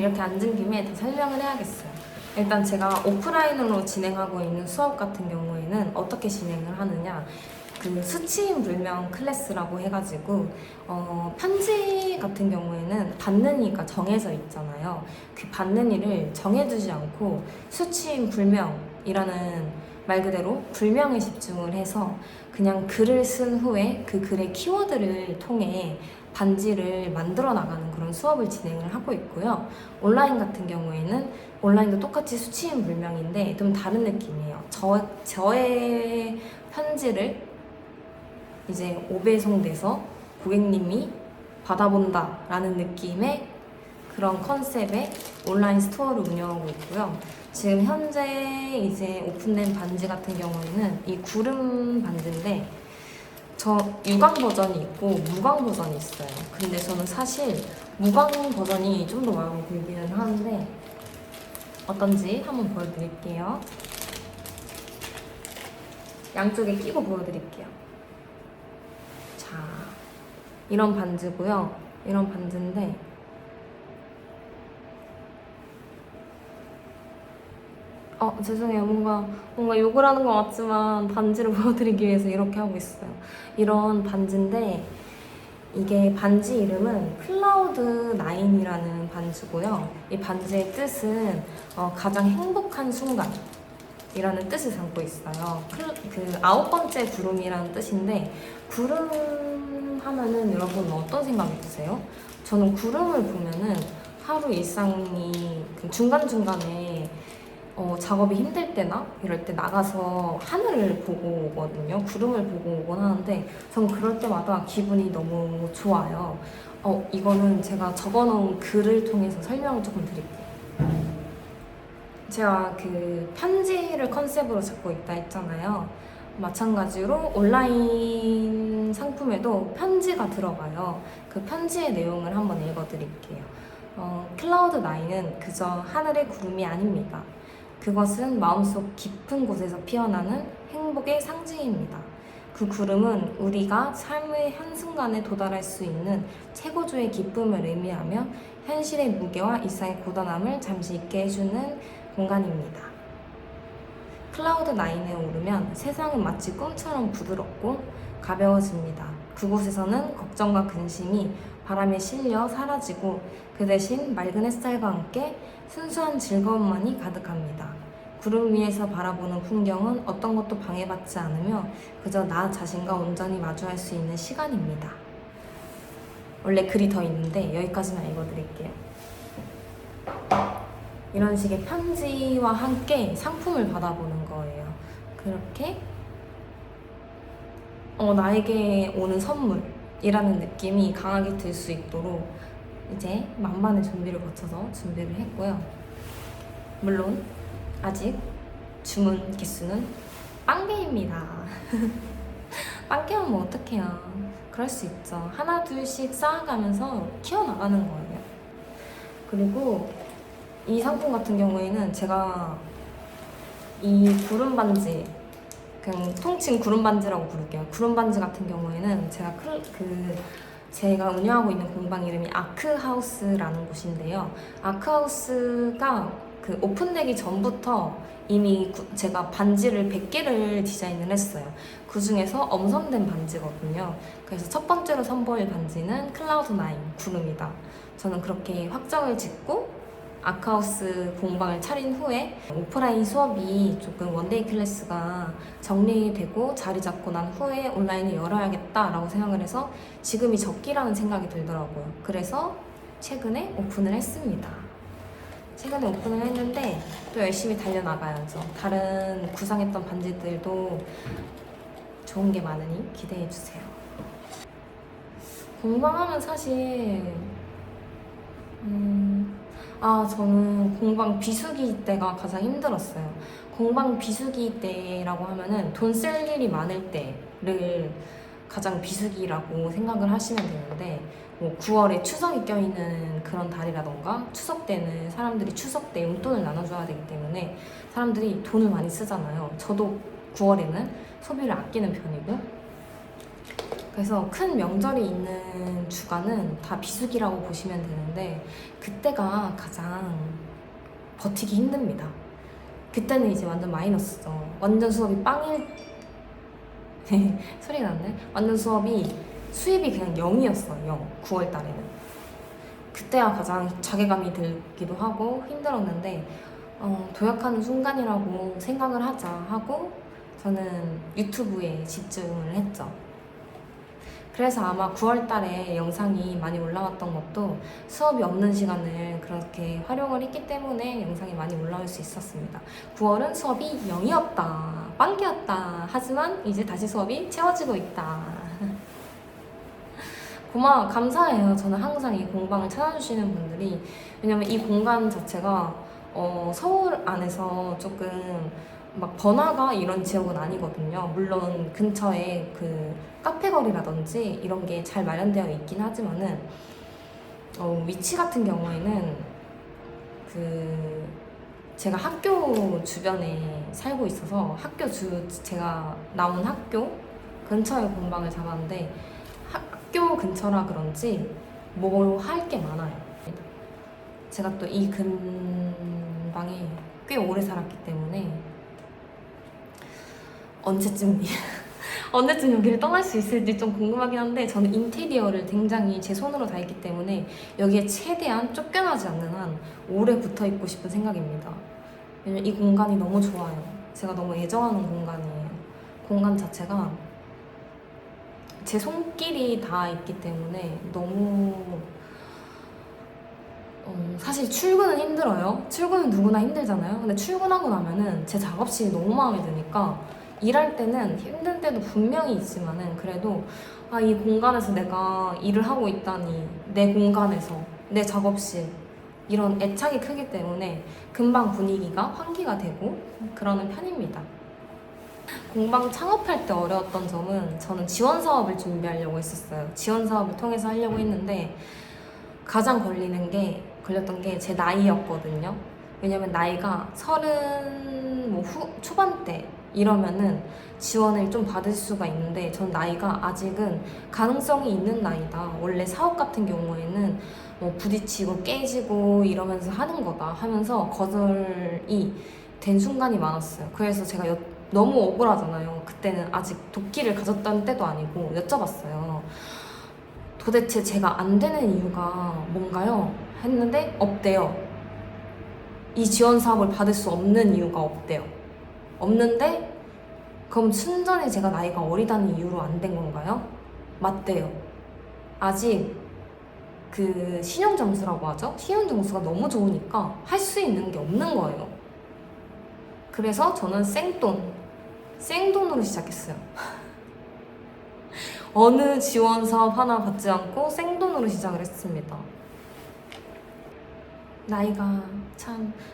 이렇게 앉은 김에 다 설명을 해야겠어요. 일단 제가 오프라인으로 진행하고 있는 수업 같은 경우에는 어떻게 진행을 하느냐, 그 수치인 불명 클래스라고 해가지고 편지 같은 경우에는 받는 이가 정해져 있잖아요. 그 받는 이를 정해두지 않고 수치인 불명이라는 말 그대로 불명에 집중을 해서 그냥 글을 쓴 후에 그 글의 키워드를 통해 반지를 만들어 나가는 그런 수업을 진행을 하고 있고요. 온라인 같은 경우에는 온라인도 똑같이 수치인 불명인데 좀 다른 느낌이에요. 저의 편지를 이제 5배송돼서 고객님이 받아본다 라는 느낌의 그런 컨셉의 온라인 스토어를 운영하고 있고요. 지금 현재 이제 오픈된 반지 같은 경우에는 이 구름 반지인데 저 유광 버전이 있고 무광 버전이 있어요. 근데 저는 사실 무광 버전이 좀 더 마음에 들기는 하는데 어떤지 한번 보여드릴게요. 양쪽에 끼고 보여드릴게요. 자, 이런 반지고요. 이런 반지인데 죄송해요. 뭔가 욕을 하는 것 같지만 반지를 보여드리기 위해서 이렇게 하고 있어요. 이런 반지인데 이게 반지 이름은 클라우드 9이라는 반지고요. 이 반지의 뜻은 가장 행복한 순간이라는 뜻을 담고 있어요. 그 9번째 구름이라는 뜻인데 구름 하면은 여러분 어떤 생각이 드세요? 저는 구름을 보면은 하루 일상이 중간중간에 작업이 힘들 때나 이럴 때 나가서 하늘을 보고 오거든요. 구름을 보고 오곤 하는데 전 그럴 때마다 기분이 너무 좋아요. 이거는 제가 적어놓은 글을 통해서 설명을 조금 드릴게요. 제가 그 편지를 컨셉으로 잡고 있다 했잖아요. 마찬가지로 온라인 상품에도 편지가 들어가요. 그 편지의 내용을 한번 읽어드릴게요. 클라우드 9은 그저 하늘의 구름이 아닙니다. 그것은 마음속 깊은 곳에서 피어나는 행복의 상징입니다. 그 구름은 우리가 삶의 한순간에 도달할 수 있는 최고조의 기쁨을 의미하며 현실의 무게와 일상의 고단함을 잠시 잊게 해주는 공간입니다. 클라우드 9에 오르면 세상은 마치 꿈처럼 부드럽고 가벼워집니다. 그곳에서는 걱정과 근심이 바람에 실려 사라지고 그 대신 맑은 햇살과 함께 순수한 즐거움만이 가득합니다. 구름 위에서 바라보는 풍경은 어떤 것도 방해받지 않으며 그저 나 자신과 온전히 마주할 수 있는 시간입니다. 원래 글이 더 있는데 여기까지만 읽어드릴게요. 이런 식의 편지와 함께 상품을 받아보는 거예요. 그렇게 나에게 오는 선물이라는 느낌이 강하게 들 수 있도록 이제 만반의 준비를 거쳐서 준비를 했고요. 물론 아직 주문 개수는 빵개입니다. 빵개면 뭐 어떡해요. 그럴 수 있죠. 하나 둘씩 쌓아가면서 키워나가는 거예요. 그리고 이 상품 같은 경우에는 제가 이 구름 반지, 그냥 통칭 구름 반지라고 부를게요. 구름 반지 같은 경우에는 제가 운영하고 있는 공방 이름이 아크하우스라는 곳인데요. 아크하우스가 그 오픈되기 전부터 이미 제가 반지를 100개를 디자인을 했어요. 그 중에서 엄선된 반지거든요. 그래서 첫 번째로 선보일 반지는 클라우드 9 구름이다. 저는 그렇게 확정을 짓고 아크하우스 공방을 차린 후에 오프라인 수업이 조금 원데이 클래스가 정리되고 자리 잡고 난 후에 온라인을 열어야겠다라고 생각을 해서 지금이 적기라는 생각이 들더라고요. 그래서 최근에 오픈을 했습니다. 최근에 오픈을 했는데 또 열심히 달려나가야죠. 다른 구상했던 반지들도 좋은 게 많으니 기대해주세요. 공방하면 사실 저는 공방 비수기 때가 가장 힘들었어요. 공방 비수기 때라고 하면은 돈 쓸 일이 많을 때를 가장 비수기라고 생각을 하시면 되는데, 뭐 9월에 추석이 껴있는 그런 달이라던가 추석 때는 사람들이 추석 때 용돈을 나눠줘야 되기 때문에 사람들이 돈을 많이 쓰잖아요. 저도 9월에는 소비를 아끼는 편이고, 그래서 큰 명절이 있는 주간은 다 비수기라고 보시면 되는데 그때가 가장 버티기 힘듭니다. 그때는 이제 완전 마이너스죠. 완전 수업이 빵일 소리가 났네. 완전 수입이 그냥 0이었어요. 0. 9월 달에는. 그때가 가장 자괴감이 들기도 하고 힘들었는데 도약하는 순간이라고 생각을 하자 하고 저는 유튜브에 집중을 했죠. 그래서 아마 9월 달에 영상이 많이 올라왔던 것도 수업이 없는 시간을 그렇게 활용을 했기 때문에 영상이 많이 올라올 수 있었습니다. 9월은 수업이 0이었다, 빵기였다. 하지만 이제 다시 수업이 채워지고 있다. 감사해요. 저는 항상 이 공방을 찾아주시는 분들이. 왜냐면 이 공간 자체가 서울 안에서 조금 막 번화가 이런 지역은 아니거든요. 물론 근처에 그 카페 거리라든지 이런 게 잘 마련되어 있긴 하지만은 위치 같은 경우에는 그 제가 학교 주변에 살고 있어서 제가 나온 학교 근처에 공방을 잡았는데 학교 근처라 그런지 뭐 할 게 많아요. 제가 또 이 근방에 꽤 오래 살았기 때문에 언제쯤 여기를 떠날 수 있을지 좀 궁금하긴 한데 저는 인테리어를 굉장히 제 손으로 다 했기 때문에 여기에 최대한 쫓겨나지 않는 한 오래 붙어 있고 싶은 생각입니다. 왜냐면 이 공간이 너무 좋아요. 제가 너무 애정하는 공간이에요. 공간 자체가 제 손길이 다 있기 때문에 너무 사실 출근은 힘들어요. 출근은 누구나 힘들잖아요. 근데 출근하고 나면은 제 작업실이 너무 마음에 드니까 일할 때는 힘든 때도 분명히 있지만은 그래도 이 공간에서 내가 일을 하고 있다니, 내 공간에서 내 작업실 이런 애착이 크기 때문에 금방 분위기가 환기가 되고 그러는 편입니다. 공방 창업할 때 어려웠던 점은 저는 지원 사업을 준비하려고 했었어요. 지원 사업을 통해서 하려고 했는데 가장 걸렸던 게 제 나이였거든요. 왜냐면 나이가 30 초반대 이러면은 지원을 좀 받을 수가 있는데 전 나이가 아직은 가능성이 있는 나이다. 원래 사업 같은 경우에는 부딪히고 깨지고 이러면서 하는 거다 하면서 거절이 된 순간이 많았어요. 그래서 제가 너무 억울하잖아요. 그때는 아직 도끼를 가졌던 때도 아니고 여쭤봤어요. 도대체 제가 안 되는 이유가 뭔가요? 했는데 없대요. 이 지원 사업을 받을 수 없는 이유가 없대요. 없는데 그럼 순전히 제가 나이가 어리다는 이유로 안 된 건가요? 맞대요. 아직 그 신용 점수라고 하죠? 신용 점수가 너무 좋으니까 할 수 있는 게 없는 거예요. 그래서 저는 생돈으로 시작했어요. 어느 지원 사업 하나 받지 않고 생돈으로 시작을 했습니다. 나이가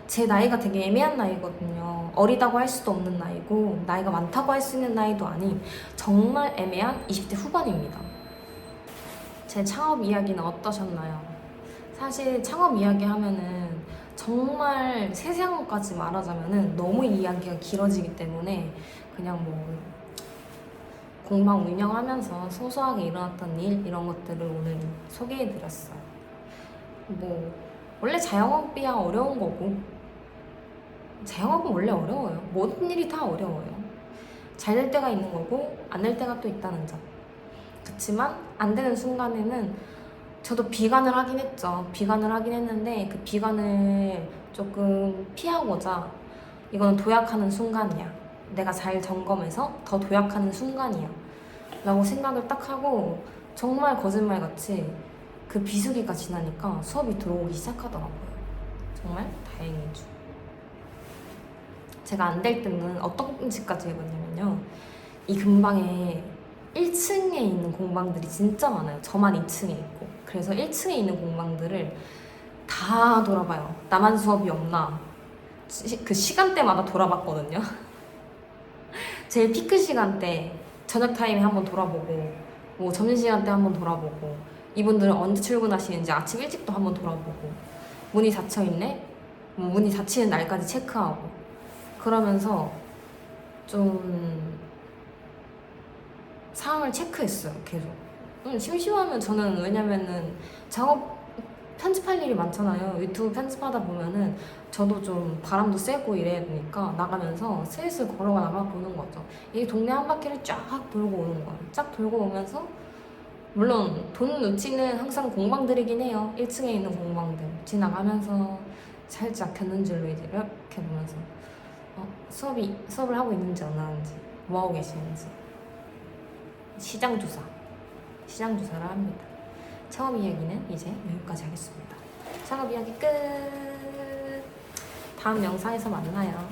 제 나이가 되게 애매한 나이거든요. 어리다고 할 수도 없는 나이고 나이가 많다고 할 수 있는 나이도 아닌 정말 애매한 20대 후반입니다. 제 창업 이야기는 어떠셨나요? 사실 창업 이야기 하면은 정말 세세한 것까지 말하자면은 너무 이야기가 길어지기 때문에 그냥 공방 운영하면서 소소하게 일어났던 일 이런 것들을 오늘 소개해드렸어요. 원래 자영업이야 어려운 거고 자영업은 원래 어려워요. 모든 일이 다 어려워요. 잘 될 때가 있는 거고 안 될 때가 또 있다는 점. 그렇지만 안 되는 순간에는 저도 비관을 하긴 했죠. 비관을 하긴 했는데 그 비관을 조금 피하고자 이거는 도약하는 순간이야. 내가 잘 점검해서 더 도약하는 순간이야 라고 생각을 딱 하고 정말 거짓말같이 그 비수기가 지나니까 수업이 들어오기 시작하더라고요. 정말 다행이죠. 제가 안 될 때는 어떤 짓까지 해봤냐면요. 이 근방에 1층에 있는 공방들이 진짜 많아요. 저만 2층에 있고. 그래서 1층에 있는 공방들을 다 돌아봐요. 나만 수업이 없나. 그 시간대마다 돌아봤거든요. 제일 피크 시간대, 저녁 타임에 한번 돌아보고, 점심시간 때 한번 돌아보고, 이분들은 언제 출근하시는지 아침 일찍도 한번 돌아보고, 문이 닫혀있네? 문이 닫히는 날까지 체크하고, 그러면서 좀 사항을 체크했어요. 계속. 심심하면 저는, 왜냐면은 작업 편집할 일이 많잖아요. 유튜브 편집하다 보면은 저도 좀 바람도 쐬고 이래야 되니까 나가면서 슬슬 걸어가 나가 보는 거죠. 이 동네 한 바퀴를 쫙 돌고 오는 거예요. 쫙 돌고 오면서, 물론 돈 놓치는 항상 공방들이긴 해요. 1층에 있는 공방들 지나가면서 살짝 곁눈질로 이제 이렇게 보면서 수업을 하고 있는지 안 하는지, 뭐 하고 계시는지 시장 조사를 합니다. 창업 이야기는 이제 여기까지 하겠습니다. 창업 이야기 끝. 다음 영상에서 만나요.